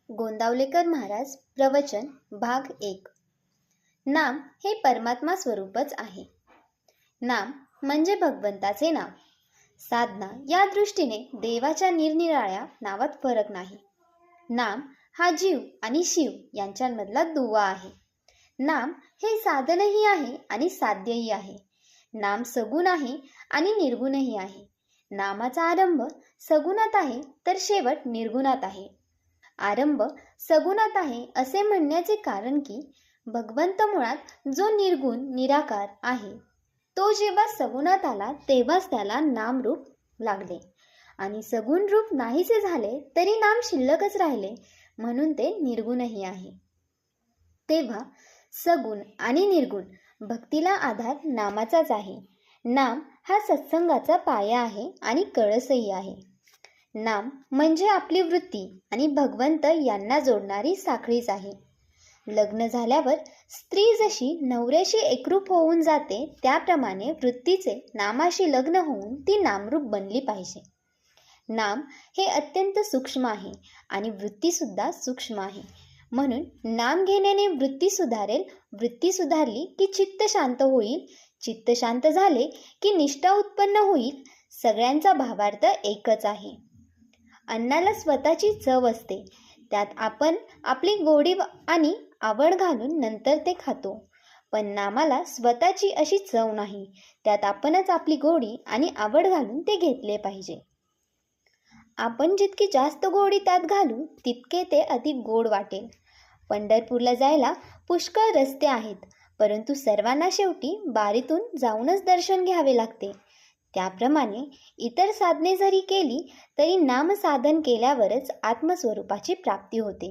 गोंदावलेकर महाराज प्रवचन भाग 1. नाम हे परमात्मा स्वरूपच आहे. नाम म्हणजे भगवंताचे नाव. साधना या दृष्टीने देवाच्या निरनिराळ्या नावात फरक नाही. नाम हा जीव आणि शिव यांच्यामधला दुवा आहे. नाम हे साधनही आहे आणि साध्यही आहे. नाम सगुण आहे आणि निर्गुणही आहे. नामाचा आरंभ सगुणात आहे तर शेवट निर्गुणात आहे. आरंभ सगुणात आहे असे म्हणण्याचे कारण की भगवंत मुळात जो निर्गुण निराकार आहे तो जेव्हा सगुणात आला तेव्हाच त्याला नामरूप लागले आणि सगुण रूप नाहीसे झाले तरी नाम शिल्लकच राहिले म्हणून ते निर्गुणही आहे. तेव्हा सगुण आणि निर्गुण भक्तीला आधार नामाचाच आहे. नाम हा सत्संगाचा पाया आहे आणि कळसही आहे. नाम म्हणजे आपली वृत्ती आणि भगवंत यांना जोडणारी साखळीच आहे. लग्न झाल्यावर स्त्री जशी नवऱ्याशी एकरूप होऊन जाते त्याप्रमाणे वृत्तीचे नामाशी लग्न होऊन ती नामरूप बनली पाहिजे. नाम हे अत्यंत सूक्ष्म आहे आणि वृत्तीसुद्धा सूक्ष्म आहे. म्हणून नाम घेण्याने वृत्ती सुधारेल. वृत्ती सुधारली की चित्त शांत होईल. चित्त शांत झाले की निष्ठा उत्पन्न होईल. सगळ्यांचा भावार्थ एकच आहे. अन्नाला स्वतःची चव असते. त्यात आपण आपली गोडी आणि आवड घालून नंतर ते खातो. पण नामाला स्वतःची अशी चव नाही. त्यात आपणच आपली गोडी आणि आवड घालून ते घेतले पाहिजे. आपण जितकी जास्त गोडी त्यात घालू तितके ते अधिक गोड वाटेल. पंढरपूरला जायला पुष्कळ रस्ते आहेत, परंतु सर्वांना शेवटी बारीतून जाऊनच दर्शन घ्यावे लागते. त्याप्रमाणे इतर साधने जरी केली तरी नामसाधन केल्यावरच आत्मस्वरूपाची प्राप्ती होते.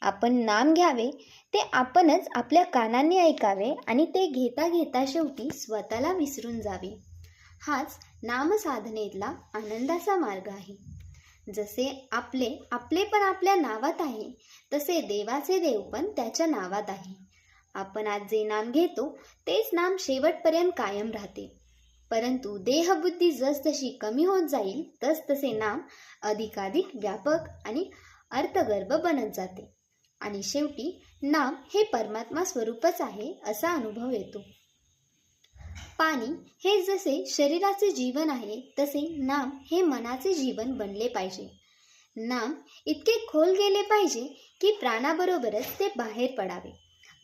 आपण नाम घ्यावे ते आपणच आपल्या कानांनी ऐकावे आणि ते घेता घेता शेवटी स्वतःला विसरून जावे. हाच नामसाधनेतला आनंदाचा मार्ग आहे. जसे आपले पण आपल्या नावात आहे तसे देवाचे देव पण त्याच्या नावात आहे. आपण आज जे नाम घेतो तेच नाम शेवटपर्यंत कायम राहते. परंतु देहबुद्धी जसजशी कमी होत जाईल तसतसे नाम अधिकाधिक व्यापक आणि अर्थगर्भ बनत जाते आणि शेवटी नाम हे परमात्मा स्वरूपच आहे असा अनुभव येतो. पाणी हे जसे शरीराचे जीवन आहे तसे नाम हे मनाचे जीवन बनले पाहिजे. नाम इतके खोल गेले पाहिजे की प्राणाबरोबरच ते बाहेर पडावे.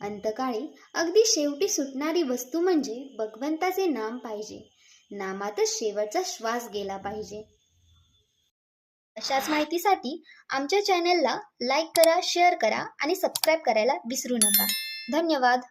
अंतकाळी अगदी शेवटी सुटणारी वस्तू म्हणजे भगवंताचे नाम पाहिजे. नामातच शेवटचा श्वास गेला पाहिजे. अशाच माहितीसाठी आमच्या चॅनलला लाईक करा, शेअर करा आणि सबस्क्राईब करायला विसरू नका. धन्यवाद.